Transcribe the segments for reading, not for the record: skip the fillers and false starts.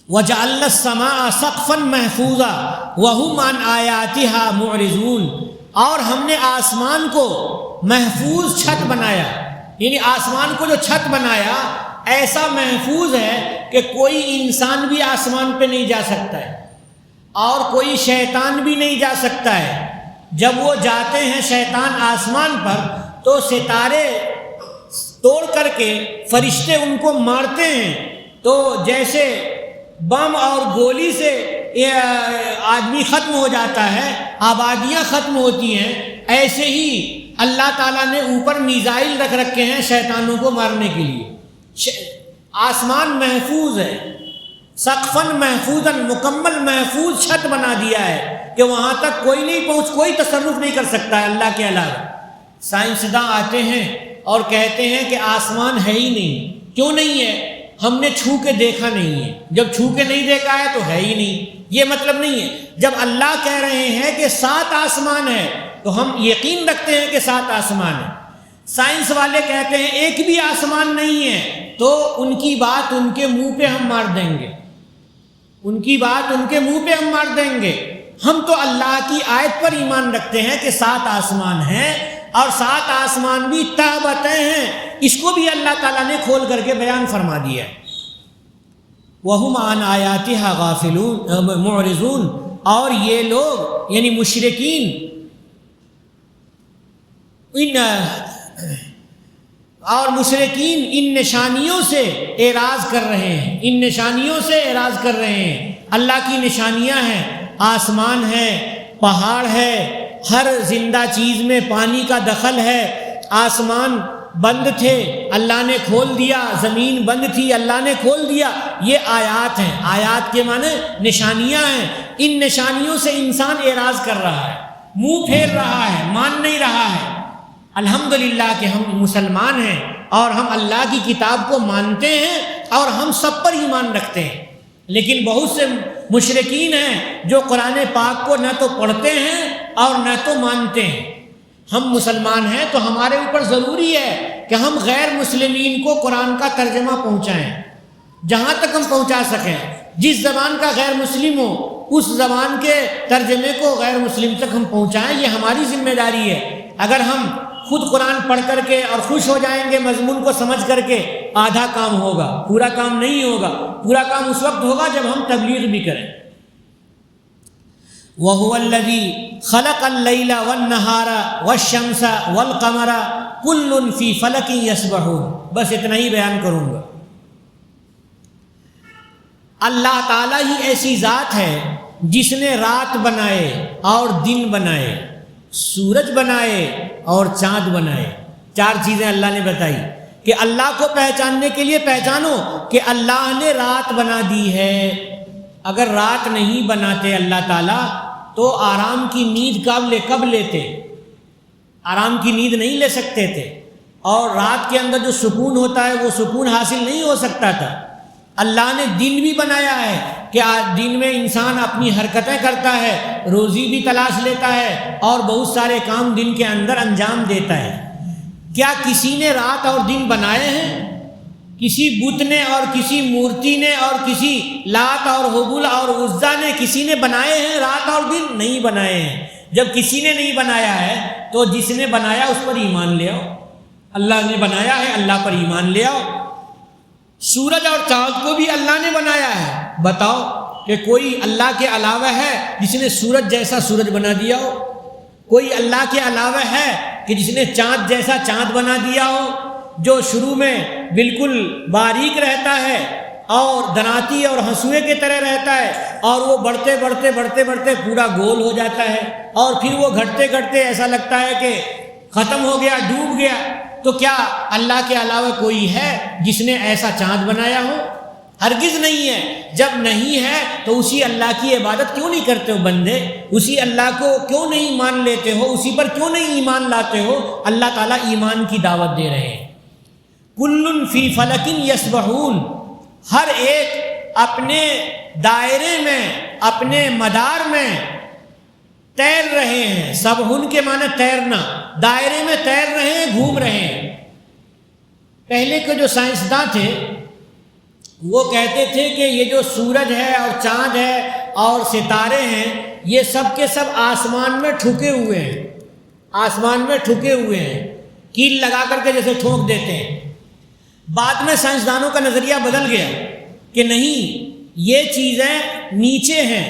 وَجَعَلْنَا السَّمَاءَ سَقْفًا مَحْفُوظًا وَهُمْ عَنْ آيَاتِهَا مُعْرِضُونَ، اور ہم نے آسمان کو محفوظ چھت بنایا، یعنی آسمان کو جو چھت بنایا ایسا محفوظ ہے کہ کوئی انسان بھی آسمان پہ نہیں جا سکتا ہے اور کوئی شیطان بھی نہیں جا سکتا ہے۔ جب وہ جاتے ہیں شیطان آسمان پر تو ستارے توڑ کر کے فرشتے ان کو مارتے ہیں، تو جیسے بم اور گولی سے آدمی ختم ہو جاتا ہے، آبادیاں ختم ہوتی ہیں، ایسے ہی اللہ تعالیٰ نے اوپر میزائل رکھ رکھے ہیں شیطانوں کو مارنے کے لیے۔ آسمان محفوظ ہے، سقفاً محفوظاً، مکمل محفوظ چھت بنا دیا ہے کہ وہاں تک کوئی نہیں کوئی تصرف نہیں کر سکتا ہے اللہ کے علاوہ۔ سائنسداں آتے ہیں اور کہتے ہیں کہ آسمان ہے ہی نہیں۔ کیوں نہیں ہے؟ ہم نے چھو کے دیکھا نہیں ہے۔ جب چھو کے نہیں دیکھا ہے تو ہے ہی نہیں، یہ مطلب نہیں ہے۔ جب اللہ کہہ رہے ہیں کہ 7 آسمان ہے تو ہم یقین رکھتے ہیں کہ 7 آسمان ہے۔ سائنس والے کہتے ہیں ایک بھی آسمان نہیں ہے، تو ان کی بات ان کے منہ پہ ہم مار دیں گے، ان کی بات ان کے منہ پہ ہم مار دیں گے۔ ہم تو اللہ کی آیت پر ایمان رکھتے ہیں کہ 7 آسمان ہیں، اور 7 آسمان بھی تابتیں ہیں، اس کو بھی اللہ تعالیٰ نے کھول کر کے بیان فرما دیا ہے۔ وَهُمْ عَنْ آيَاتِهَا غَافِلُونَ مُعْرِضُونَ، اور یہ لوگ یعنی مشرکین ان نشانیوں سے اعراض کر رہے ہیں، ان نشانیوں سے اعراض کر رہے ہیں۔ اللہ کی نشانیاں ہیں، آسمان ہے، پہاڑ ہے، ہر زندہ چیز میں پانی کا دخل ہے، آسمان بند تھے اللہ نے کھول دیا، زمین بند تھی اللہ نے کھول دیا، یہ آیات ہیں۔ آیات کے معنی نشانیاں ہیں۔ ان نشانیوں سے انسان اعراض کر رہا ہے، منہ پھیر رہا ہے، مان نہیں رہا ہے۔ الحمدللہ کہ ہم مسلمان ہیں اور ہم اللہ کی کتاب کو مانتے ہیں اور ہم سب پر ایمان رکھتے ہیں، لیکن بہت سے مشرکین ہیں جو قرآن پاک کو نہ تو پڑھتے ہیں اور نہ تو مانتے ہیں۔ ہم مسلمان ہیں تو ہمارے اوپر ضروری ہے کہ ہم غیر مسلمین کو قرآن کا ترجمہ پہنچائیں، جہاں تک ہم پہنچا سکیں۔ جس زبان کا غیر مسلم ہو اس زبان کے ترجمے کو غیر مسلم تک ہم پہنچائیں، یہ ہماری ذمہ داری ہے۔ اگر ہم خود قرآن پڑھ کر کے اور خوش ہو جائیں گے مضمون کو سمجھ کر کے، آدھا کام ہوگا، پورا کام نہیں ہوگا۔ پورا کام اس وقت ہوگا جب ہم تبلیغ بھی کریں۔ وَهُوَ الَّذِي خَلَقَ اللَّيْلَ وَالنَّهَارَ وَالشَّمْسَ وَالْقَمَرَ كُلٌّ فِي فَلَكٍ يَسْبَحُونَ۔ بس اتنا ہی بیان کروں گا۔ اللہ تعالیٰ ہی ایسی ذات ہے جس نے رات بنائے اور دن بنائے، سورج بنائے اور چاند بنائے۔ 4 چیزیں اللہ نے بتائی کہ اللہ کو پہچاننے کے لیے پہچانو کہ اللہ نے رات بنا دی ہے۔ اگر رات نہیں بناتے اللہ تعالیٰ تو آرام کی نیند کب لیتے؟ آرام کی نیند نہیں لے سکتے تھے، اور رات کے اندر جو سکون ہوتا ہے وہ سکون حاصل نہیں ہو سکتا تھا۔ اللہ نے دن بھی بنایا ہے کہ دن میں انسان اپنی حرکتیں کرتا ہے، روزی بھی تلاش لیتا ہے اور بہت سارے کام دن کے اندر انجام دیتا ہے۔ کیا کسی نے رات اور دن بنائے ہیں؟ کسی بت نے اور کسی مورتی نے اور کسی لات اور حبل اور عزا نے کسی نے بنائے ہیں رات اور دن؟ نہیں بنائے ہیں۔ جب کسی نے نہیں بنایا ہے تو جس نے بنایا اس پر ایمان لے آؤ۔ اللہ نے بنایا ہے، اللہ پر ایمان لے آؤ۔ سورج اور چاند کو بھی اللہ نے بنایا ہے۔ بتاؤ کہ کوئی اللہ کے علاوہ ہے جس نے سورج جیسا سورج بنا دیا ہو؟ کوئی اللہ کے علاوہ ہے کہ جس نے چاند جیسا چاند بنا دیا ہو، جو شروع میں بالکل باریک رہتا ہے اور دناتی اور ہنسوے کی طرح رہتا ہے، اور وہ بڑھتے بڑھتے بڑھتے بڑھتے پورا گول ہو جاتا ہے، اور پھر وہ گھٹتے گھٹتے ایسا لگتا ہے کہ ختم ہو گیا، ڈوب گیا؟ تو کیا اللہ کے علاوہ کوئی ہے جس نے ایسا چاند بنایا ہو؟ ہرگز نہیں ہے۔ جب نہیں ہے تو اسی اللہ کی عبادت کیوں نہیں کرتے ہو بندے؟ اسی اللہ کو کیوں نہیں مان لیتے ہو؟ اسی پر کیوں نہیں ایمان لاتے ہو؟ اللہ تعالیٰ ایمان کی دعوت دے رہے ہیں۔ کل فی فلک یسبحون، ہر ایک اپنے دائرے میں، اپنے مدار میں تیر رہے ہیں۔ سبحون کے معنی تیرنا، دائرے میں تیر رہے ہیں، گھوم رہے ہیں۔ پہلے کے جو سائنسداں تھے وہ کہتے تھے کہ یہ جو سورج ہے اور چاند ہے اور ستارے ہیں یہ سب کے سب آسمان میں ٹھکے ہوئے ہیں، آسمان میں ٹھکے ہوئے ہیں، کیل لگا کر کے جیسے ٹھونک دیتے ہیں۔ بعد میں سائنسدانوں کا نظریہ بدل گیا کہ نہیں، یہ چیزیں نیچے ہیں،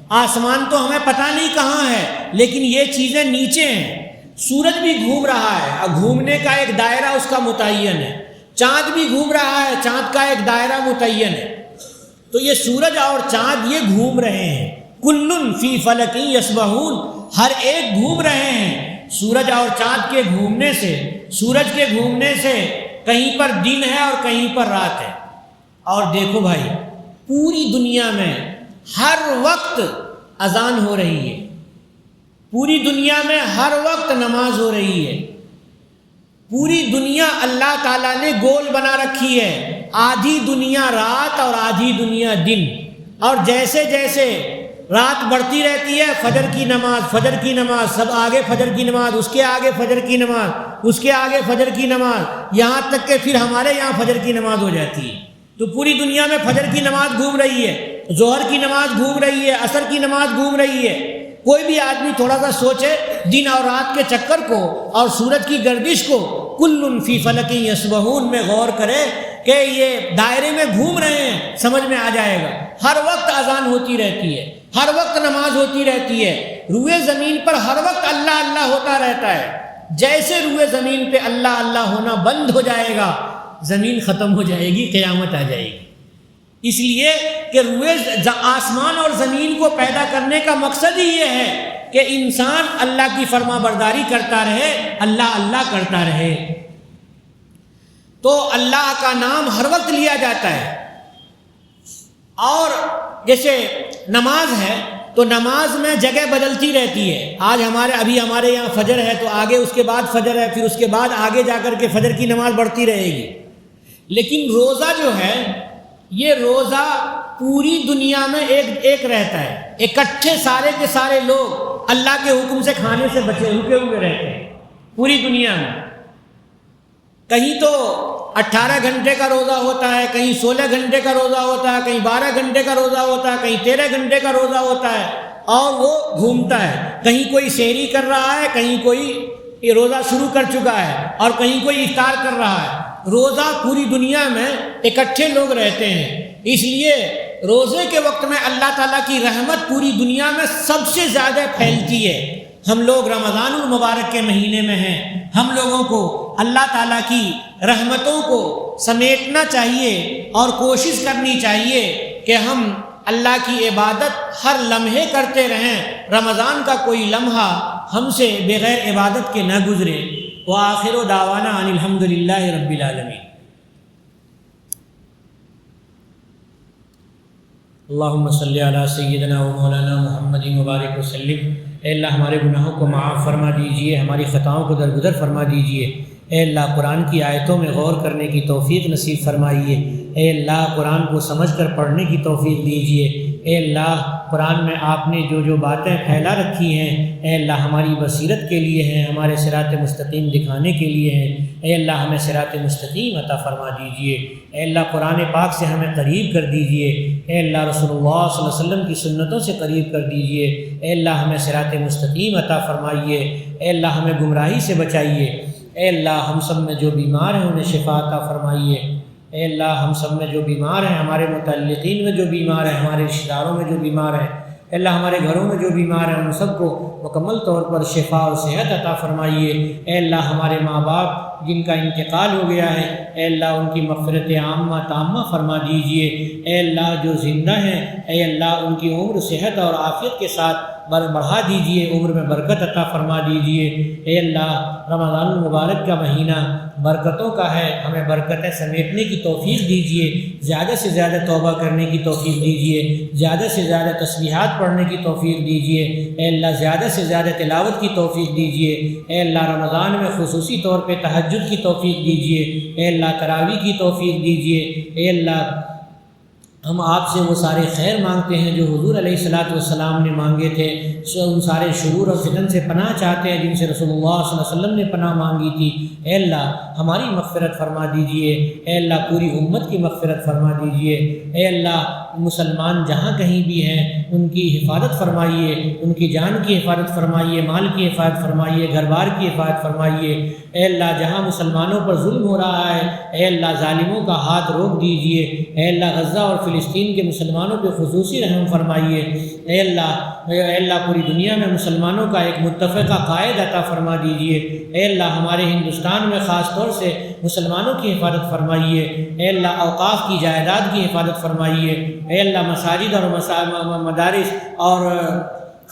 آسمان تو ہمیں پتہ نہیں کہاں ہے لیکن یہ چیزیں نیچے ہیں۔ سورج بھی گھوم رہا ہے اور گھومنے کا ایک دائرہ اس کا متعین ہے، چاند بھی گھوم رہا ہے، چاند کا ایک دائرہ متعین ہے۔ تو یہ سورج اور چاند یہ گھوم رہے ہیں، کلن فی فلک یسبحون، ہر ایک گھوم رہے ہیں۔ سورج اور چاند کے گھومنے سے، سورج کے گھومنے سے کہیں پر دن ہے اور کہیں پر رات ہے۔ اور دیکھو بھائی، پوری دنیا میں ہر وقت اذان ہو رہی ہے، پوری دنیا میں ہر وقت نماز ہو رہی ہے، پوری دنیا اللہ تعالیٰ نے گول بنا رکھی ہے، آدھی دنیا رات اور آدھی دنیا دن۔ اور جیسے جیسے رات بڑھتی رہتی ہے، فجر کی نماز، فجر کی نماز، سب آگے فجر کی نماز، اس کے آگے فجر کی نماز، اس کے آگے فجر کی نماز، یہاں تک کہ پھر ہمارے یہاں فجر کی نماز ہو جاتی ہے۔ تو پوری دنیا میں فجر کی نماز گھوم رہی ہے، ظہر کی نماز گھوم رہی ہے، عصر کی نماز گھوم رہی ہے۔ کوئی بھی آدمی تھوڑا سا سوچے دن اور رات کے چکر کو اور سورج کی گردش کو، کل فی فلک یسبحون میں غور کرے کہ یہ دائرے میں گھوم رہے ہیں، سمجھ میں آ جائے گا۔ ہر وقت اذان ہوتی رہتی ہے، ہر وقت نماز ہوتی رہتی ہے، روئے زمین پر ہر وقت اللہ اللہ ہوتا رہتا ہے۔ جیسے روئے زمین پہ اللہ اللہ ہونا بند ہو جائے گا، زمین ختم ہو جائے گی، قیامت آ جائے گی۔ اس لیے کہ روئے آسمان اور زمین کو پیدا کرنے کا مقصد ہی یہ ہے کہ انسان اللہ کی فرما برداری کرتا رہے، اللہ اللہ کرتا رہے۔ تو اللہ کا نام ہر وقت لیا جاتا ہے۔ اور جیسے نماز ہے تو نماز میں جگہ بدلتی رہتی ہے، آج ابھی ہمارے یہاں فجر ہے تو آگے اس کے بعد فجر ہے، پھر اس کے بعد آگے جا کر کے فجر کی نماز بڑھتی رہے گی۔ لیکن روزہ جو ہے، یہ روزہ پوری دنیا میں ایک رہتا ہے، اکٹھے سارے کے سارے لوگ اللہ کے حکم سے کھانے سے بچے رکے ہوئے رہتے ہیں پوری دنیا میں۔ کہیں تو 18 گھنٹے کا روزہ ہوتا ہے، کہیں 16 گھنٹے کا روزہ ہوتا ہے، کہیں 12 گھنٹے کا روزہ ہوتا ہے، کہیں 13 گھنٹے کا روزہ ہوتا ہے، اور وہ گھومتا ہے۔ کہیں کوئی سحری کر رہا ہے، کہیں کوئی روزہ شروع کر چکا ہے، اور کہیں کوئی افطار کر رہا ہے۔ روزہ پوری دنیا میں اکٹھے لوگ رہتے ہیں، اس لیے روزے کے وقت میں اللہ تعالیٰ کی رحمت پوری دنیا میں سب سے زیادہ پھیلتی ہے۔ ہم لوگ رمضان المبارک کے مہینے میں ہیں، ہم لوگوں کو اللہ تعالیٰ کی رحمتوں کو سمیٹنا چاہیے اور کوشش کرنی چاہیے کہ ہم اللہ کی عبادت ہر لمحے کرتے رہیں، رمضان کا کوئی لمحہ ہم سے بغیر عبادت کے نہ گزرے۔ وآخر دعوانا ان الحمد للہ رب العالمین۔ اللہم صلی علی سیدنا و مولانا محمد مبارک وسلم۔ اے اللہ ہمارے گناہوں کو معاف فرما دیجئے، ہماری خطاؤں کو درگزر فرما دیجئے۔ اے اللہ قرآن کی آیتوں میں غور کرنے کی توفیق نصیب فرمائیے۔ اے اللہ قرآن کو سمجھ کر پڑھنے کی توفیق دیجئے۔ اے اللہ قرآن میں آپ نے جو باتیں پھیلا رکھی ہیں، اے اللہ ہماری بصیرت کے لیے ہیں، ہمارے صراط مستقیم دکھانے کے لیے ہیں۔ اے اللہ ہمیں صراط مستقیم عطا فرما دیجئے۔ اے اللہ قرآن پاک سے ہمیں قریب کر دیجئے۔ اے اللہ رسول اللہ صلی اللہ علیہ وسلم کی سنتوں سے قریب کر دیجئے۔ اے اللہ ہمیں صراط مستقیم عطا فرمائیے۔ اے اللہ ہمیں گمراہی سے بچائیے۔ اے اللہ ہم سب میں جو بیمار ہیں انہیں شفا عطا فرمائیے۔ اے اللہ ہم سب میں جو بیمار ہیں، ہمارے متعلقین میں جو بیمار ہیں، ہمارے رشتہ داروں میں جو بیمار ہیں، اے اللہ ہمارے گھروں میں جو بیمار ہیں ان سب کو مکمل طور پر شفا اور صحت عطا فرمائیے۔ اے اللہ ہمارے ماں باپ جن کا انتقال ہو گیا ہے، اے اللہ ان کی مغفرت عامہ تامہ فرما دیجئے۔ اے اللہ جو زندہ ہیں، اے اللہ ان کی عمر صحت اور عافیت کے ساتھ بڑھا دیجئے، عمر میں برکت عطا فرما دیجئے۔ اے اللہ رمضان المبارک کا مہینہ برکتوں کا ہے، ہمیں برکتیں سمیٹنے کی توفیق دیجئے، زیادہ سے زیادہ توبہ کرنے کی توفیق دیجئے، زیادہ سے زیادہ تسبیحات پڑھنے کی توفیق دیجئے۔ اے اللہ زیادہ سے زیادہ تلاوت کی توفیق دیجئے۔ اے اللہ رمضان میں خصوصی طور پہ تہجد کی توفیق دیجئے۔ اے اللہ تراویح کی توفیق دیجئے۔ اے اللہ ہم آپ سے وہ سارے خیر مانگتے ہیں جو حضور علیہ الصلاۃ والسلام نے مانگے تھے، ان سارے شرور اور فتن سے پناہ چاہتے ہیں جن سے رسول اللہ صلی اللہ علیہ وسلم نے پناہ مانگی تھی۔ اے اللہ ہماری مغفرت فرما دیجئے، اے اللہ پوری امت کی مغفرت فرما دیجئے، اے اللہ مسلمان جہاں کہیں بھی ہیں ان کی حفاظت فرمائیے، ان کی جان کی حفاظت فرمائیے، مال کی حفاظت فرمائیے، گھر بار کی حفاظت فرمائیے۔ اے اللہ جہاں مسلمانوں پر ظلم ہو رہا ہے، اے اللہ ظالموں کا ہاتھ روک دیجئے، اے اللہ غزہ اور فلسطین کے مسلمانوں پہ خصوصی رحم فرمائیے۔ اے اللہ پوری دنیا میں مسلمانوں کا ایک متفقہ قائد عطا فرما دیجئے۔ اے اللہ ہمارے ہندوستان میں خاص طور سے مسلمانوں کی حفاظت فرمائیے۔ اے اللہ اوقاف کی جائیداد کی حفاظت فرمائیے۔ اے اللہ مساجد اور مدارس اور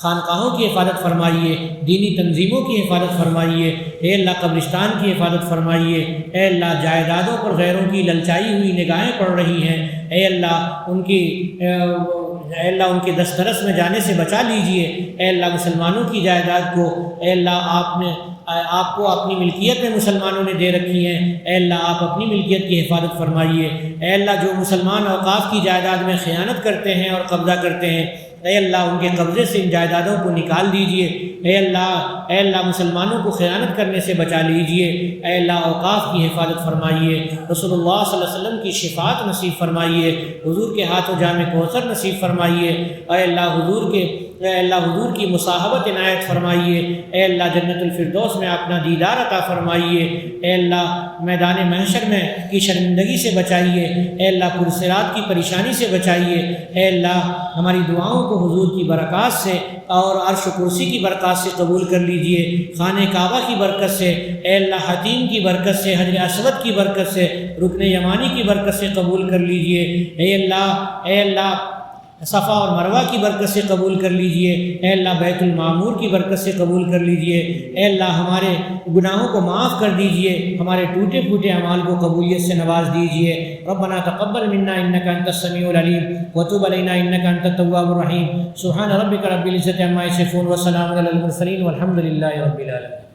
خانقاہوں کی حفاظت فرمائیے، دینی تنظیموں کی حفاظت فرمائیے۔ اے اللہ قبرستان کی حفاظت فرمائیے۔ اے اللہ جائیدادوں پر غیروں کی للچائی ہوئی نگاہیں پڑ رہی ہیں، اے اللہ ان کے دسترس میں جانے سے بچا لیجئے۔ اے اللہ مسلمانوں کی جائیداد کو، اے اللہ آپ کو اپنی ملکیت میں مسلمانوں نے دے رکھی ہیں، اے اللہ آپ اپنی ملکیت کی حفاظت فرمائیے۔ اے اللہ جو مسلمان اوقاف کی جائیداد میں خیانت کرتے ہیں اور قبضہ کرتے ہیں، اے اللہ ان کے قبضے سے ان جائیدادوں کو نکال دیجئے۔ اے اللہ مسلمانوں کو خیانت کرنے سے بچا لیجئے۔ اے اللہ اوقاف کی حفاظت فرمائیے، رسول اللہ صلی اللہ علیہ وسلم کی شفاعت نصیب فرمائیے، حضور کے ہاتھوں جام کوثر نصیب فرمائیے۔ اے اللہ حضور کی مصاحبت عنایت فرمائیے۔ اے اللہ جنت الفردوس میں اپنا دیدار عطا فرمائیے۔ اے اللہ میدان محشر میں کی شرمندگی سے بچائیے۔ اے اللہ پرصراط کی پریشانی سے بچائیے۔ اے اللہ ہماری دعاؤں کو حضور کی برکات سے اور عرش و کرسی کی برکات سے قبول کر لیجئے، خانہ کعبہ کی برکت سے، اے اللہ حتیم کی برکت سے، حجر اسود کی برکت سے، رکن یمانی کی برکت سے قبول کر لیجئے۔ اے اللہ صفا اور مروہ کی برکت سے قبول کر لیجئے۔ اے اللہ بیت المعمور کی برکت سے قبول کر لیجئے۔ اے اللہ ہمارے گناہوں کو معاف کر دیجئے، ہمارے ٹوٹے پھوٹے اعمال کو قبولیت سے نواز دیجئے۔ ربنا تقبل منا انك انت السميع العليم وتب علينا انك انت التواب الرحيم۔ سبحان ربك رب العزة عما يصفون وسلام على المرسلين والحمد لله رب العالمين۔